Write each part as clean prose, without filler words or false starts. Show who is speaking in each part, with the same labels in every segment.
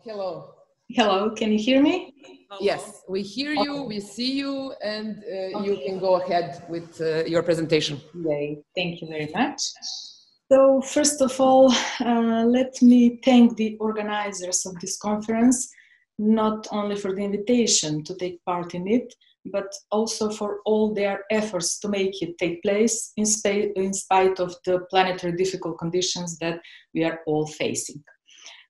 Speaker 1: Hello.
Speaker 2: Hello, can you hear me?
Speaker 1: Yes, we hear you, we see you, and you can go ahead with your presentation.
Speaker 2: Great, thank you very much. So first of all, let me thank the organizers of this conference, not only for the invitation to take part in it, but also for all their efforts to make it take place in spite of the planetary difficult conditions that we are all facing.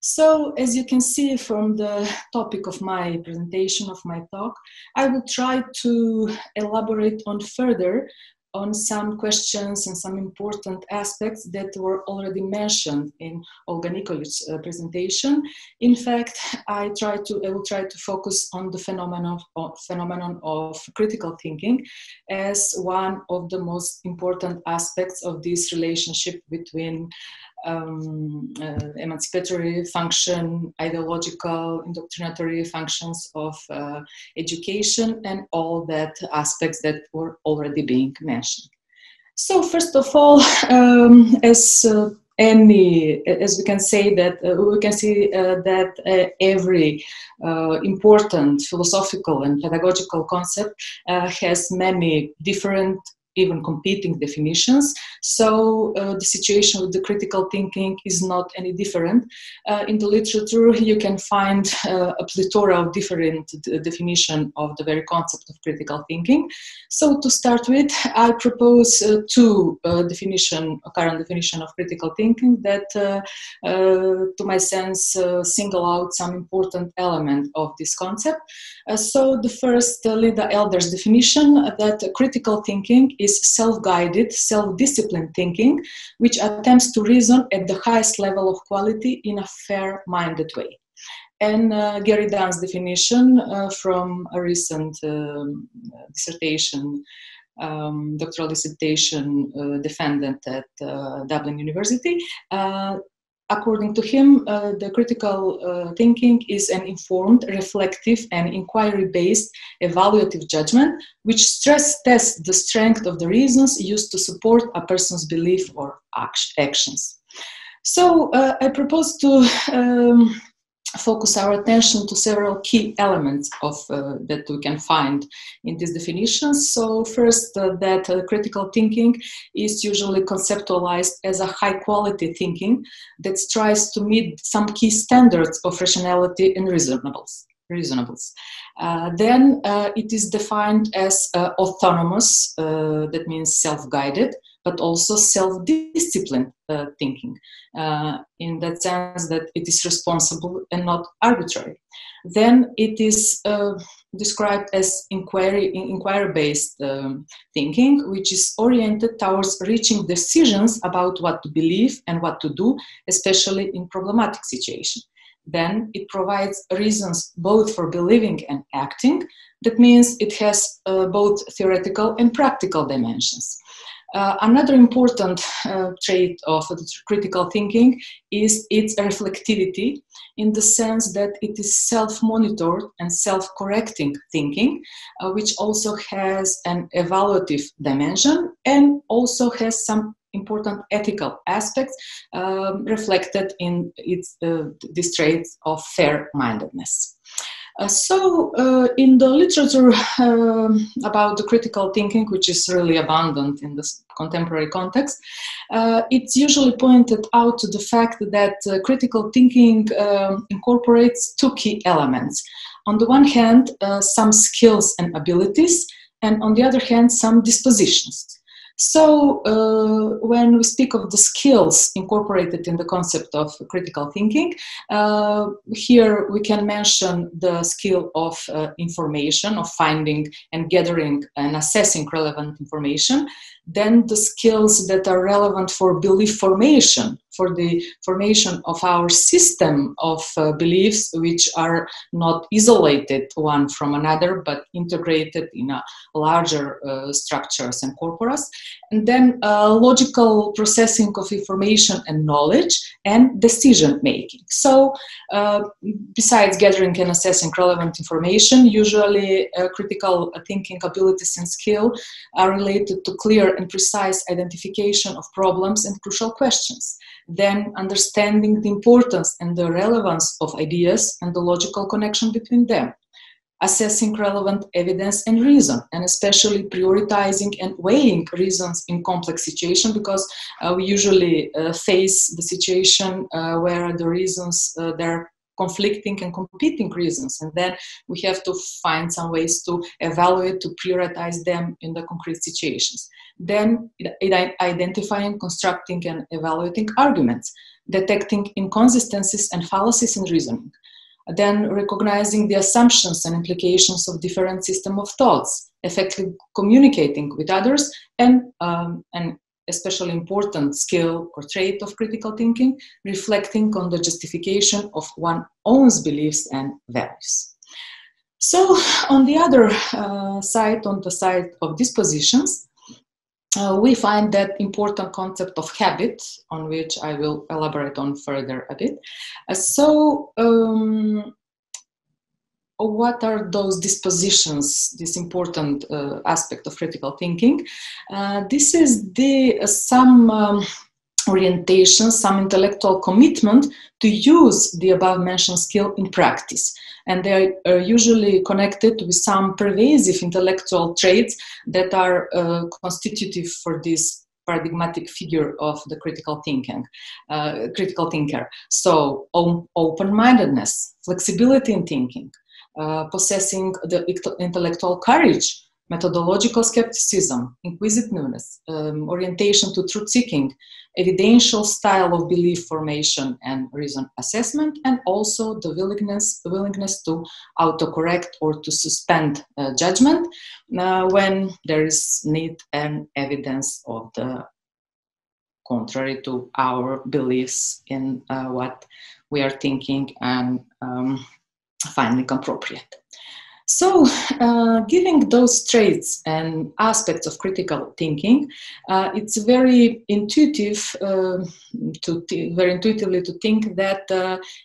Speaker 2: So, as you can see from the topic of my presentation, of my talk, I will try to elaborate on further on some questions and some important aspects that were already mentioned in Olga Nikolić's presentation. In fact, I will try to focus on the phenomenon of critical thinking as one of the most important aspects of this relationship between emancipatory function, ideological, indoctrinatory functions of education, and all that aspects that were already being mentioned. So first of all, as we can say that we can see that every important philosophical and pedagogical concept has many different, even competing definitions. So the situation with the critical thinking is not any different. In the literature, you can find a plethora of different definitions of the very concept of critical thinking. So to start with, I propose two current definition of critical thinking that, to my sense, single out some important element of this concept. So the first, Linda Elder's definition, that critical thinking is self-guided, self-disciplined thinking, which attempts to reason at the highest level of quality in a fair-minded way. And Gary Dunn's definition from a recent dissertation, doctoral dissertation defendant at Dublin University, according to him, the critical thinking is an informed, reflective, and inquiry-based evaluative judgment which stress tests the strength of the reasons used to support a person's belief or actions. So I propose to focus our attention to several key elements of that we can find in these definitions. So first, that critical thinking is usually conceptualized as a high-quality thinking that tries to meet some key standards of rationality and reasonables. Then it is defined as autonomous, that means self-guided, but also self-disciplined thinking, in that sense that it is responsible and not arbitrary. Then it is described as inquiry-based thinking, which is oriented towards reaching decisions about what to believe and what to do, especially in problematic situations. Then it provides reasons both for believing and acting. That means it has both theoretical and practical dimensions. Another important trait of critical thinking is its reflectivity, in the sense that it is self-monitored and self-correcting thinking, which also has an evaluative dimension and also has some important ethical aspects reflected in these traits of fair-mindedness. So in the literature about the critical thinking, which is really abundant in this contemporary context, it's usually pointed out to the fact that critical thinking incorporates two key elements. On the one hand, some skills and abilities, and on the other hand, some dispositions. So when we speak of the skills incorporated in the concept of critical thinking, here we can mention the skill of information, of finding and gathering and assessing relevant information, then the skills that are relevant for belief formation, for the formation of our system of beliefs, which are not isolated one from another, but integrated in a larger structures and corpus. And then logical processing of information and knowledge and decision making. So besides gathering and assessing relevant information, usually critical thinking abilities and skill are related to clear and precise identification of problems and crucial questions. then understanding the importance and the relevance of ideas and the logical connection between them, assessing relevant evidence and reason, and especially prioritizing and weighing reasons in complex situations, because we usually face the situation where the reasons, they're conflicting and competing reasons, and then we have to find some ways to evaluate, to prioritize them in the concrete situations. Then identifying, constructing, and evaluating arguments, detecting inconsistencies and fallacies in reasoning, then recognizing the assumptions and implications of different systems of thoughts, effectively communicating with others, and an especially important skill or trait of critical thinking, reflecting on the justification of one's own beliefs and values. So on the other side, on the side of dispositions, we find that important concept of habit, on which I will elaborate on further a bit. What are those dispositions, this important aspect of critical thinking? This is some orientation, some intellectual commitment to use the above mentioned skill in practice. And they are usually connected with some pervasive intellectual traits that are constitutive for this paradigmatic figure of the critical thinker. So open-mindedness, flexibility in thinking, possessing the intellectual courage, methodological skepticism, inquisitiveness, orientation to truth-seeking, evidential style of belief formation and reason assessment, and also the willingness to autocorrect or to suspend judgment when there is need and evidence of the contrary to our beliefs in what we are thinking and finding appropriate. So, giving those traits and aspects of critical thinking, it's very intuitive very intuitively to think that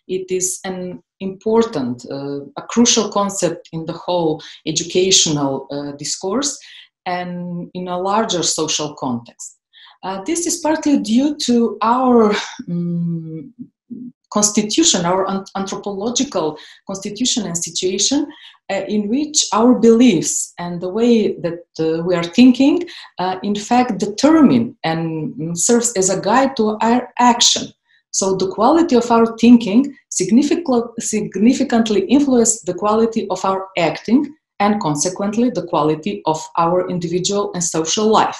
Speaker 2: it is an important, a crucial concept in the whole educational discourse and in a larger social context. This is partly due to our constitution, our anthropological constitution and situation, in which our beliefs and the way that we are thinking, in fact, determine and serves as a guide to our action. So the quality of our thinking significantly influences the quality of our acting and consequently the quality of our individual and social life.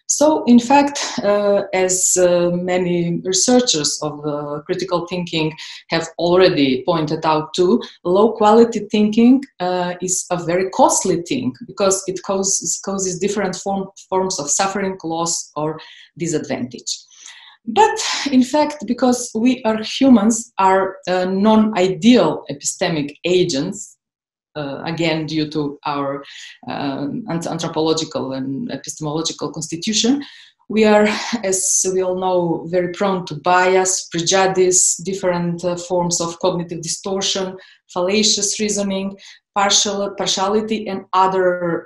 Speaker 2: So, in fact, as many researchers of critical thinking have already pointed out too, low-quality thinking is a very costly thing because it causes different forms of suffering, loss, or disadvantage. But, in fact, because we are humans, are non-ideal epistemic agents, again, due to our anthropological and epistemological constitution, we are, as we all know, very prone to bias, prejudice, different forms of cognitive distortion, fallacious reasoning, partiality, and other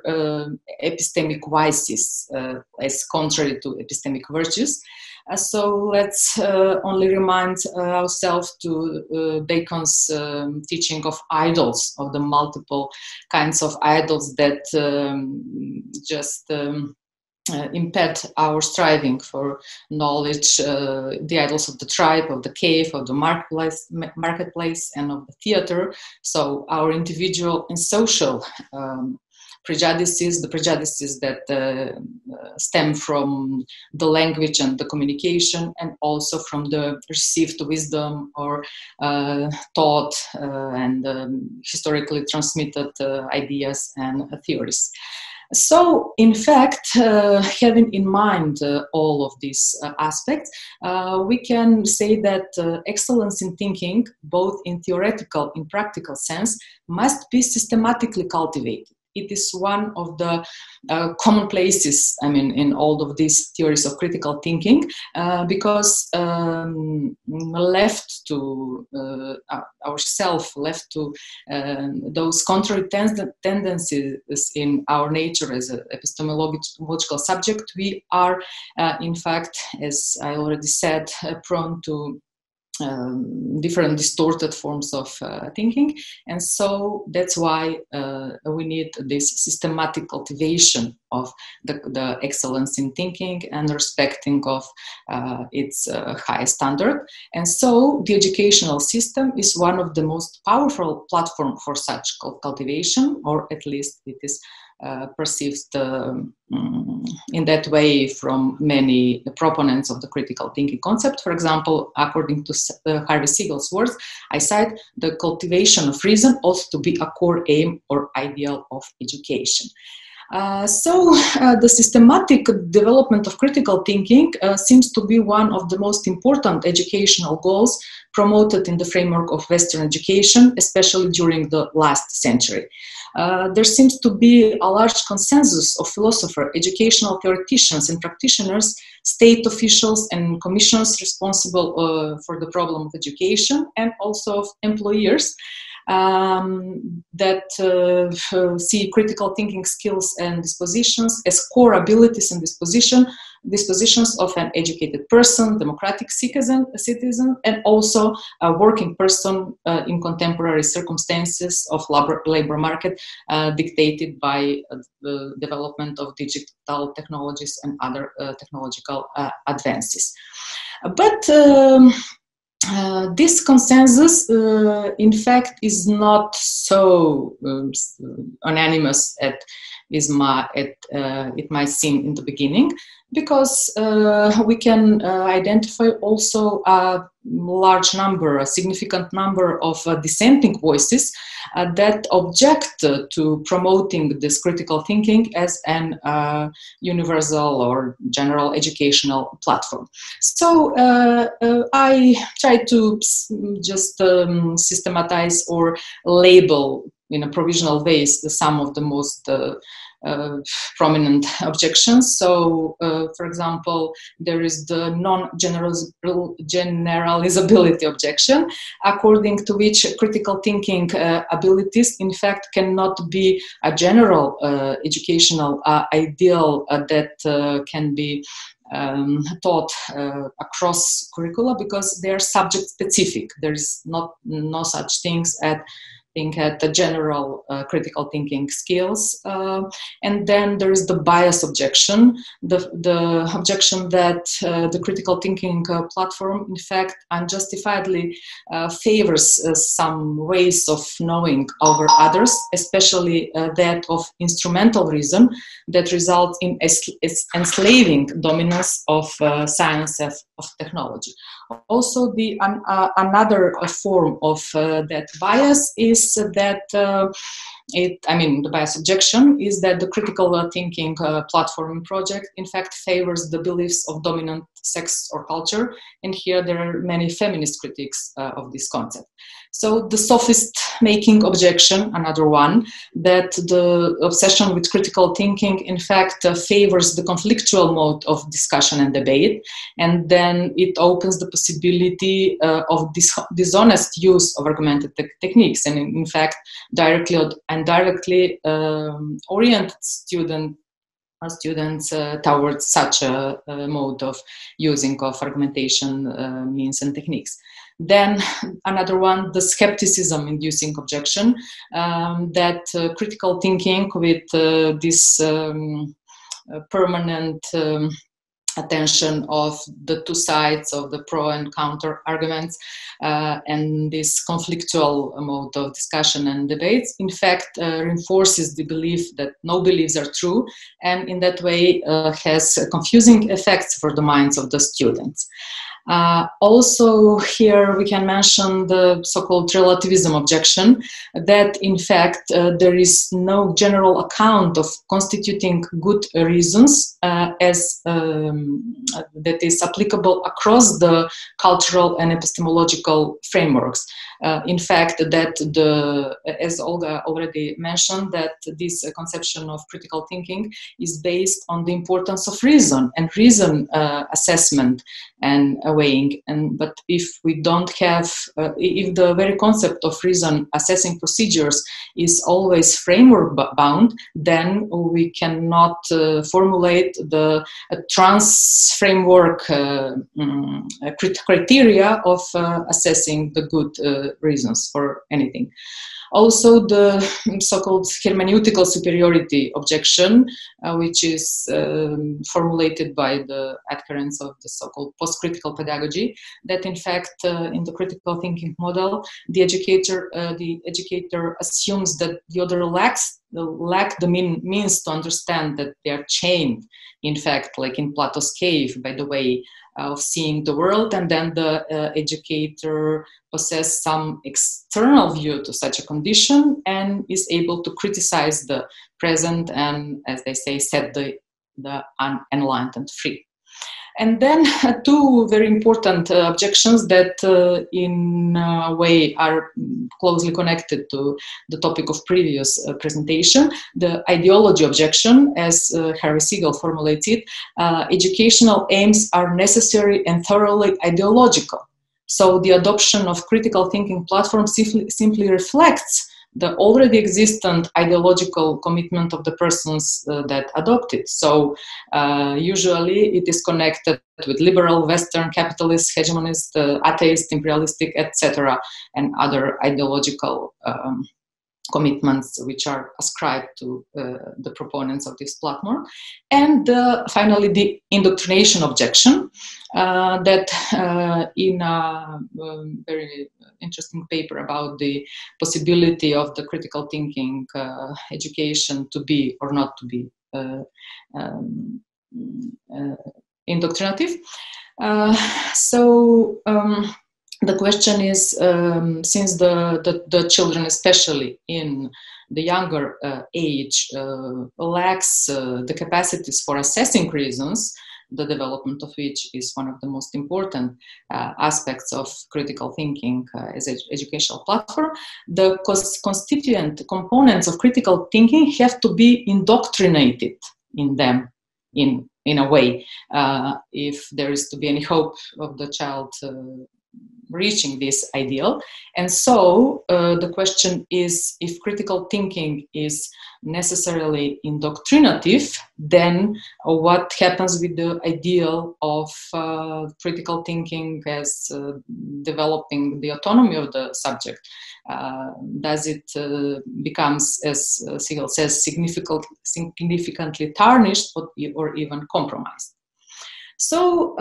Speaker 2: epistemic vices, as contrary to epistemic virtues. So let's only remind ourselves to Bacon's teaching of idols, of the multiple kinds of idols that just impede our striving for knowledge, the idols of the tribe, of the cave, of the marketplace, and of the theater. So our individual and social prejudices, the prejudices that stem from the language and the communication, and also from the received wisdom or taught and historically transmitted ideas and theories. So, in fact, having in mind all of these aspects, we can say that excellence in thinking, both in theoretical and practical sense, must be systematically cultivated. it is one of the common places, I mean, in all of these theories of critical thinking, because left to ourselves, left to those contrary tendencies in our nature as an epistemological subject, we are, in fact, as I already said, prone to different distorted forms of thinking, and so that's why we need this systematic cultivation of the excellence in thinking and respecting of its high standard. And so the educational system is one of the most powerful platform for such cultivation, or at least it is perceived in that way from many proponents of the critical thinking concept. For example, according to Harvey Siegel's words, I cite, the cultivation of reason ought to be a core aim or ideal of education. So the systematic development of critical thinking seems to be one of the most important educational goals promoted in the framework of Western education, especially during the last century. There seems to be a large consensus of philosophers, educational theoreticians and practitioners, state officials and commissions responsible for the problem of education, and also of employers that see critical thinking skills and dispositions as core abilities and dispositions of an educated person, democratic citizen, and also a working person in contemporary circumstances of labor market dictated by the development of digital technologies and other technological advances. But this consensus, in fact, is not so unanimous as it might seem in the beginning, because we can identify also a large number, a significant number of dissenting voices that object to promoting this critical thinking as an universal or general educational platform. So I try to just systematize or label in a provisional way some of the most prominent objections. So, for example, there is the non-generalizability objection, according to which critical thinking abilities, in fact, cannot be a general educational ideal that can be taught across curricula, because they are subject specific. There is no such things at the general critical thinking skills. And then there is the bias objection, the objection that the critical thinking platform, in fact, unjustifiedly favors some ways of knowing over others, especially that of instrumental reason that results in enslaving dominance of science, of technology. Also, another form of that bias is that the bias objection is that the critical thinking platform project, in fact, favors the beliefs of dominant sex or culture, and here there are many feminist critiques of this concept. So the sophist-making objection, another one, that the obsession with critical thinking, in fact, favors the conflictual mode of discussion and debate, and then it opens the possibility of dishonest use of argumentative techniques, and in fact, directly or indirectly orient students towards such a mode of using of argumentation means and techniques. Then another one, the skepticism-inducing objection, that critical thinking with this permanent attention of the two sides of the pro and counter arguments and this conflictual mode of discussion and debates, in fact, reinforces the belief that no beliefs are true, and in that way has confusing effects for the minds of the students. Also here we can mention the so-called relativism objection, that in fact there is no general account of constituting good reasons as that is applicable across the cultural and epistemological frameworks. In fact, that as Olga already mentioned, that this conception of critical thinking is based on the importance of reason and reason assessment and weighing. But if we don't have, if the very concept of reason assessing procedures is always framework bound, then we cannot formulate the trans framework criteria of assessing the good reasons for anything. Also, the so-called hermeneutical superiority objection, which is formulated by the adherents of the so-called post-critical pedagogy, that in fact, in the critical thinking model, the educator assumes that the other lacks the means to understand that they are chained, in fact, like in Plato's cave, by the way of seeing the world, and then the educator possesses some external view to such a condition and is able to criticize the present and, as they say, set the unenlightened free. And then two very important objections that in a way are closely connected to the topic of previous presentation. The ideology objection, as Harry Siegel formulates it, educational aims are necessary and thoroughly ideological. So the adoption of critical thinking platforms simply reflects the already existent ideological commitment of the persons that adopt it. So usually it is connected with liberal, Western, capitalist, hegemonist, atheist, imperialistic, etc., and other ideological commitments which are ascribed to the proponents of this platform. And finally, the indoctrination objection, that in a very interesting paper about the possibility of the critical thinking education to be or not to be indoctrinative. The question is, since the children, especially in the younger age, lacks the capacities for assessing reasons, the development of which is one of the most important aspects of critical thinking as an educational platform, the constituent components of critical thinking have to be indoctrinated in them in a way, if there is to be any hope of the child reaching this ideal. And so the question is, if critical thinking is necessarily indoctrinative, then what happens with the ideal of critical thinking as developing the autonomy of the subject? Does it becomes, as Siegel says, significantly tarnished or even compromised? So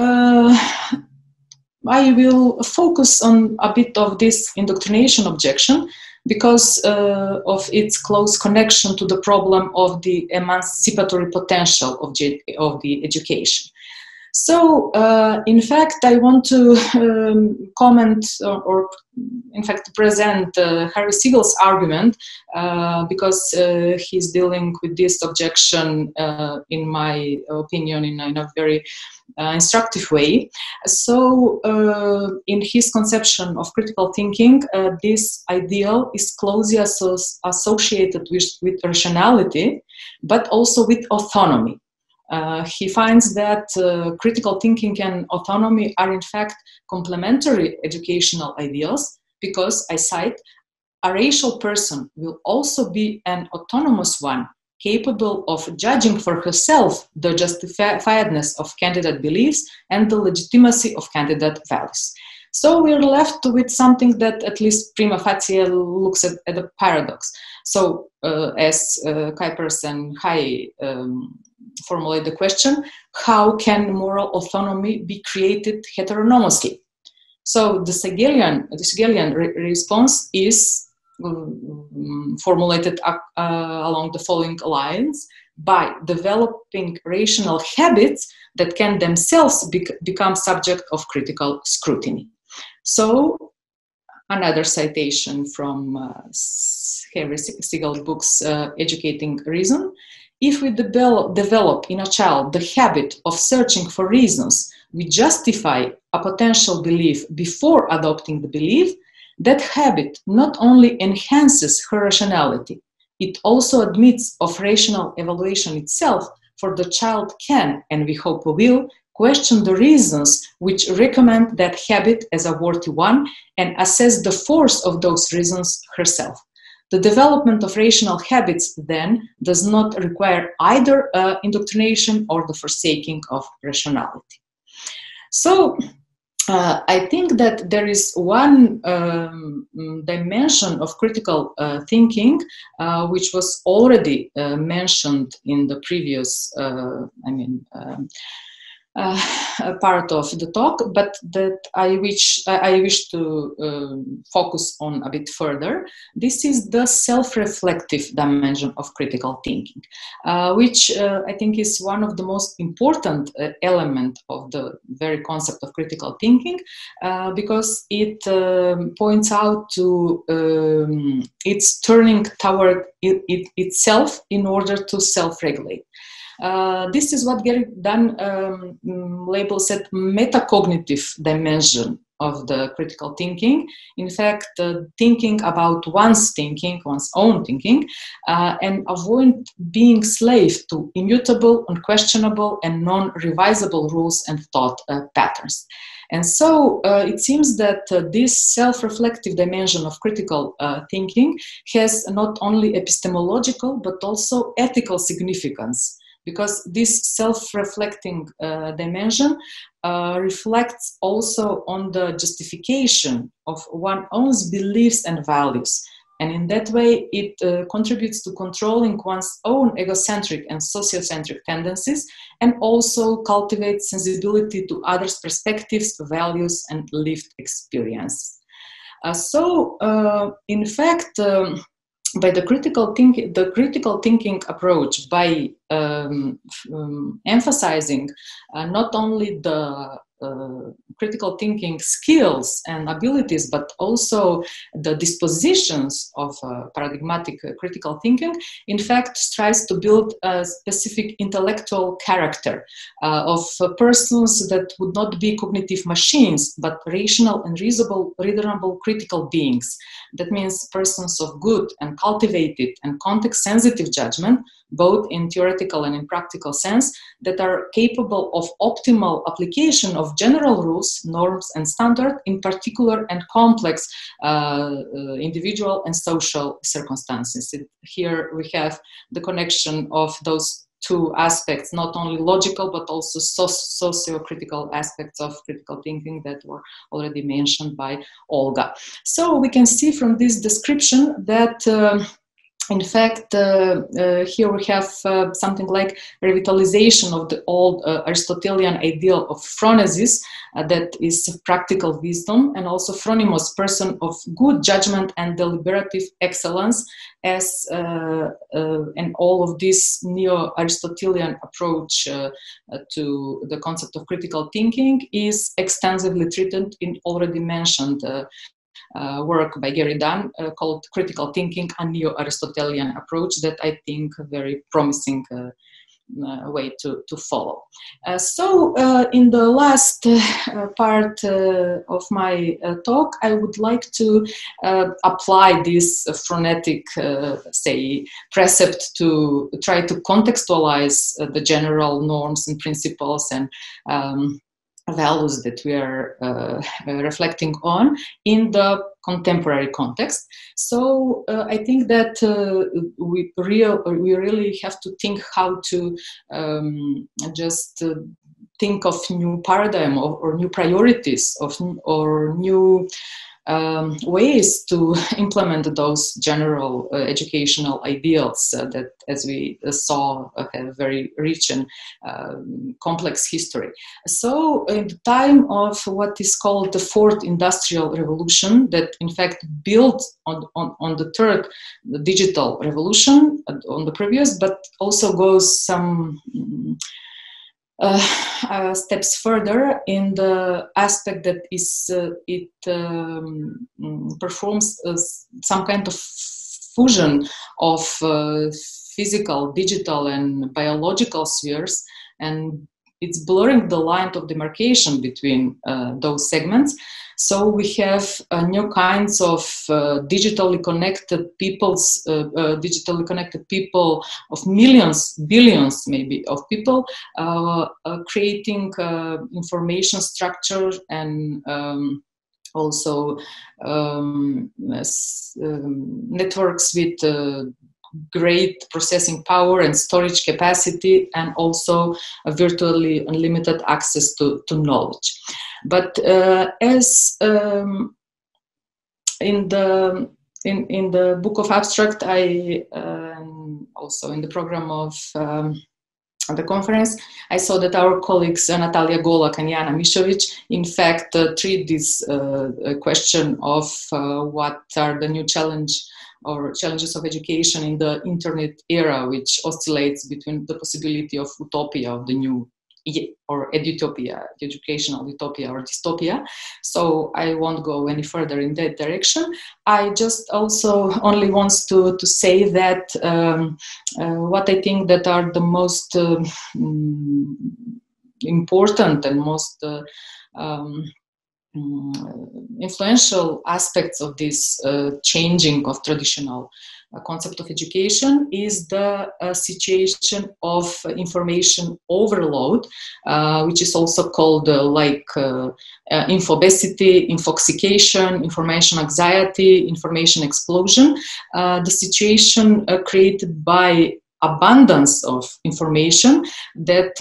Speaker 2: I will focus on a bit of this indoctrination objection because of its close connection to the problem of the emancipatory potential of the education. So, in fact, I want to comment or in fact, present Harry Siegel's argument because he's dealing with this objection, in my opinion, in a very instructive way. So, in his conception of critical thinking, this ideal is closely associated with rationality, but also with autonomy. He finds that critical thinking and autonomy are in fact complementary educational ideals because, I cite, a racial person will also be an autonomous one, capable of judging for herself the justifiedness of candidate beliefs and the legitimacy of candidate values. So we're left with something that at least prima facie looks at a paradox. So as Kuipers and Hai formulate the question, how can moral autonomy be created heteronomously? So the Hegelian response is formulated along the following lines: by developing rational habits that can themselves become subject of critical scrutiny. So another citation from Harry Siegel's books, Educating Reason. If we develop in a child the habit of searching for reasons, we justify a potential belief before adopting the belief, that habit not only enhances her rationality, it also admits of rational evaluation itself, for the child can, and we hope will, question the reasons which recommend that habit as a worthy one and assess the force of those reasons herself. The development of rational habits then does not require either indoctrination or the forsaking of rationality. So I think that there is one dimension of critical thinking which was already mentioned in the previous part of the talk, but that I wish to focus on a bit further. This is the self-reflective dimension of critical thinking, which I think is one of the most important element of the very concept of critical thinking, because it points out to its turning toward itself in order to self-regulate. This is what Gary Dunn labels as metacognitive dimension of the critical thinking. In fact, thinking about one's own thinking, and avoid being slave to immutable, unquestionable, and non-revisable rules and thought patterns. And so it seems that this self-reflective dimension of critical thinking has not only epistemological but also ethical significance, because this self-reflecting dimension reflects also on the justification of one's own beliefs and values. And in that way, it contributes to controlling one's own egocentric and sociocentric tendencies, and also cultivates sensibility to others' perspectives, values, and lived experience. In fact, by the critical thinking approach, by emphasizing not only the critical thinking skills and abilities, but also the dispositions of paradigmatic critical thinking, in fact, strives to build a specific intellectual character of persons that would not be cognitive machines, but rational and reasonable critical beings. That means persons of good and cultivated and context-sensitive judgment, both in theoretical and in practical sense, that are capable of optimal application of general rules, norms, and standards in particular and complex individual and social circumstances. Here we have the connection of those two aspects, not only logical but also socio-critical aspects of critical thinking that were already mentioned by Olga. So we can see from this description that in fact, here we have something like revitalization of the old Aristotelian ideal of phronesis, that is practical wisdom, and also phronimos, person of good judgment and deliberative excellence, as and all of this neo-Aristotelian approach to the concept of critical thinking is extensively treated in already mentioned work by Gary Dunn called Critical Thinking, a Neo-Aristotelian Approach, that I think a very promising way to follow. In the last part of my talk, I would like to apply this phronetic, say, precept to try to contextualize the general norms and principles and values that we are reflecting on in the contemporary context. So I think that we really have to think how to just think of new paradigm or new priorities or new ways to implement those general educational ideals that, as we saw, have very rich and complex history. So in the time of what is called the Fourth Industrial Revolution, that in fact built on the third, the digital revolution, on the previous, but also goes some steps further in the aspect that is it performs some kind of fusion of physical, digital, and biological spheres, and it's blurring the line of demarcation between those segments. So we have new kinds of digitally connected people of millions, billions maybe of people, creating information structure and also networks with great processing power and storage capacity, and also a virtually unlimited access to knowledge. But as in the book of abstract, I also in the program of the conference, I saw that our colleagues Natalia Golak and Jana Mišović, in fact, treat this question of what are the new challenges of education in the internet era, which oscillates between the possibility of utopia, of the new, or edutopia, educational utopia or dystopia. So I won't go any further in that direction. I just also only wants to say that what I think that are the most important and most influential aspects of this changing of traditional concept of education is the situation of information overload, which is also called infobesity, infoxication, information anxiety, information explosion. The situation created by abundance of information that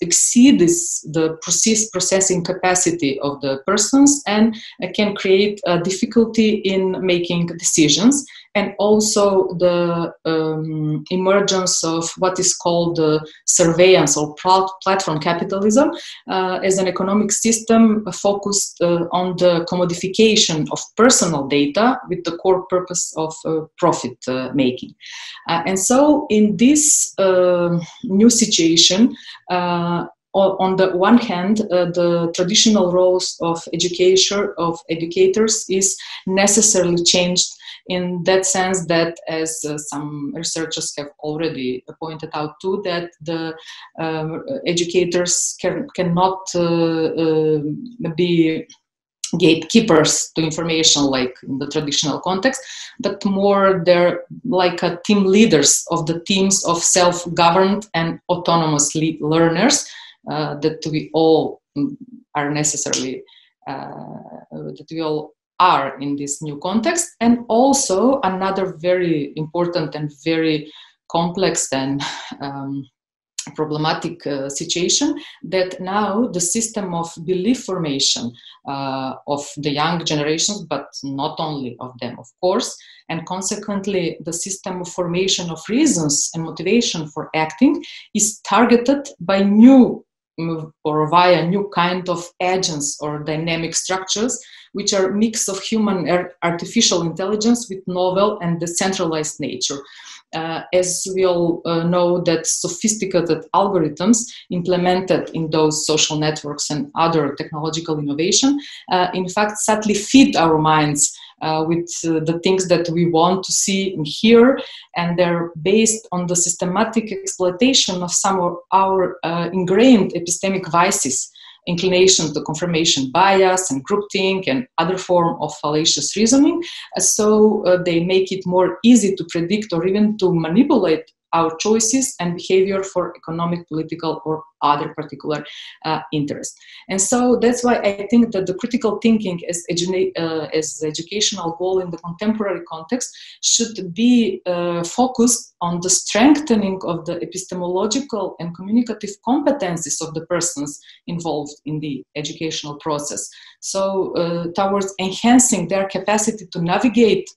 Speaker 2: exceeds the processing capacity of the persons and can create a difficulty in making decisions, and also the emergence of what is called surveillance or platform capitalism as an economic system focused on the commodification of personal data with the core purpose of profit making. And so in this new situation, on the one hand, the traditional roles of educators is necessarily changed in that sense that, as some researchers have already pointed out too, that the educators cannot be gatekeepers to information like in the traditional context, but more they're like team leaders of the teams of self-governed and autonomous learners that we all are necessarily, that we all are in this new context. And also another very important and very complex and problematic situation, that now the system of belief formation of the young generations, but not only of them, of course, and consequently the system of formation of reasons and motivation for acting is targeted by new or via new kind of agents or dynamic structures, which are a mix of human and artificial intelligence with novel and decentralized nature. As we all know, that sophisticated algorithms implemented in those social networks and other technological innovation, in fact, subtly feed our minds with the things that we want to see and hear, and they're based on the systematic exploitation of some of our ingrained epistemic vices, inclination to confirmation bias and groupthink and other form of fallacious reasoning. So they make it more easy to predict or even to manipulate our choices and behavior for economic, political, or other particular interests. And so that's why I think that the critical thinking as educational goal in the contemporary context should be focused on the strengthening of the epistemological and communicative competencies of the persons involved in the educational process. So towards enhancing their capacity to navigate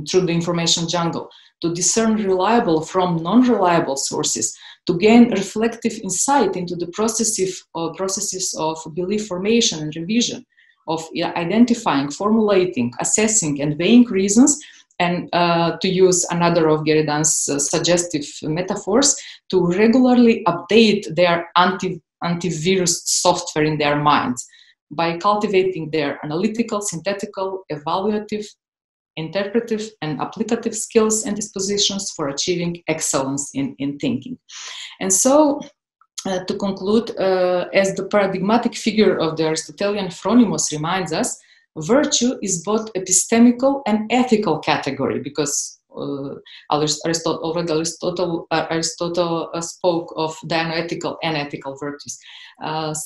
Speaker 2: through the information jungle, to discern reliable from non-reliable sources, to gain reflective insight into the processes of belief formation and revision, of identifying, formulating, assessing, and weighing reasons, and to use another of Derrida's suggestive metaphors, to regularly update their antivirus software in their minds by cultivating their analytical, synthetical, evaluative, interpretive and applicative skills and dispositions for achieving excellence in thinking. And so, to conclude, as the paradigmatic figure of the Aristotelian Phronimos reminds us, virtue is both epistemical and ethical category, because Aristotle spoke of dianoetical and ethical virtues.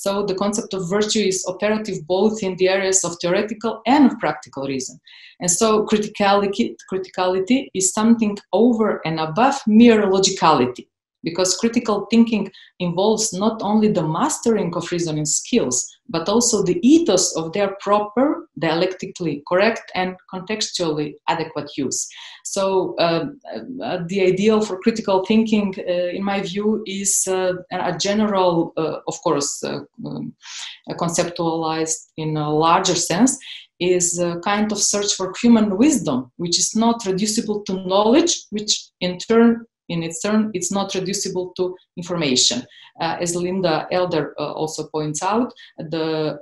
Speaker 2: So the concept of virtue is operative both in the areas of theoretical and of practical reason. And so criticality is something over and above mere logicality, because critical thinking involves not only the mastering of reasoning skills, but also the ethos of their proper, dialectically correct, and contextually adequate use. So the ideal for critical thinking, in my view, is a general, of course, conceptualized in a larger sense, is a kind of search for human wisdom, which is not reducible to knowledge, which in its turn, it's not reducible to information. As Linda Elder also points out, the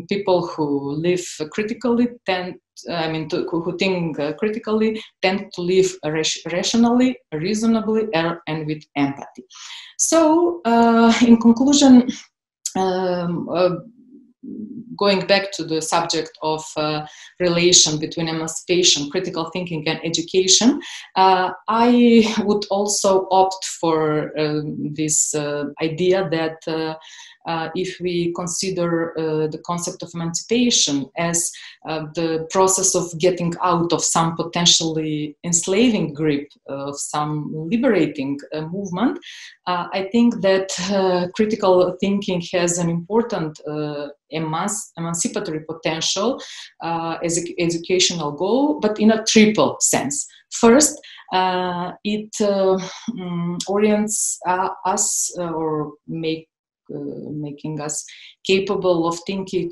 Speaker 2: people who live critically who think critically tend to live rationally, reasonably, and with empathy. So, in conclusion, going back to the subject of relation between emancipation, critical thinking, and education, I would also opt for this idea that if we consider the concept of emancipation as the process of getting out of some potentially enslaving grip of some liberating movement, I think that critical thinking has an important emancipatory potential as an educational goal, but in a triple sense. First, it orients us or making us capable of thinking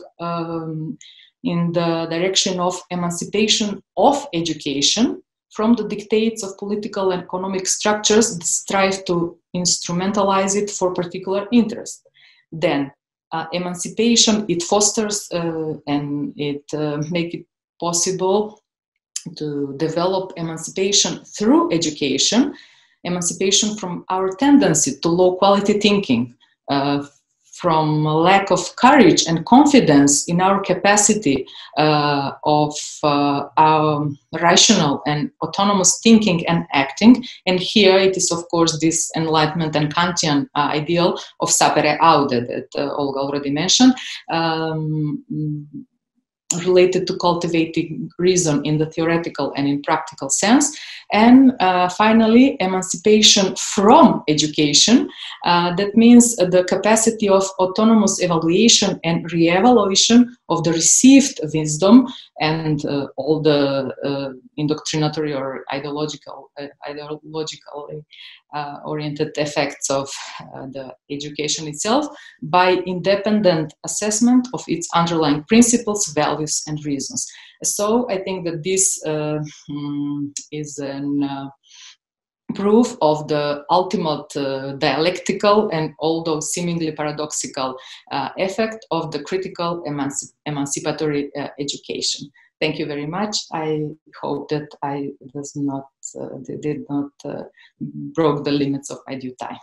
Speaker 2: in the direction of emancipation of education from the dictates of political and economic structures that strive to instrumentalize it for particular interest. Then, emancipation, it fosters and it makes it possible to develop emancipation through education, emancipation from our tendency to low quality thinking, from lack of courage and confidence in our capacity of our rational and autonomous thinking and acting. And here it is, of course, this Enlightenment and Kantian ideal of sapere aude that Olga already mentioned, related to cultivating reason in the theoretical and in practical sense. And finally, emancipation from education. That means the capacity of autonomous evaluation and re-evaluation of the received wisdom and all the indoctrinatory or ideologically oriented effects of the education itself by independent assessment of its underlying principles, values, and reasons. So I think that this is an proof of the ultimate dialectical and although seemingly paradoxical effect of the critical emancipatory education. Thank you very much. I hope that I did not broke the limits of my due time.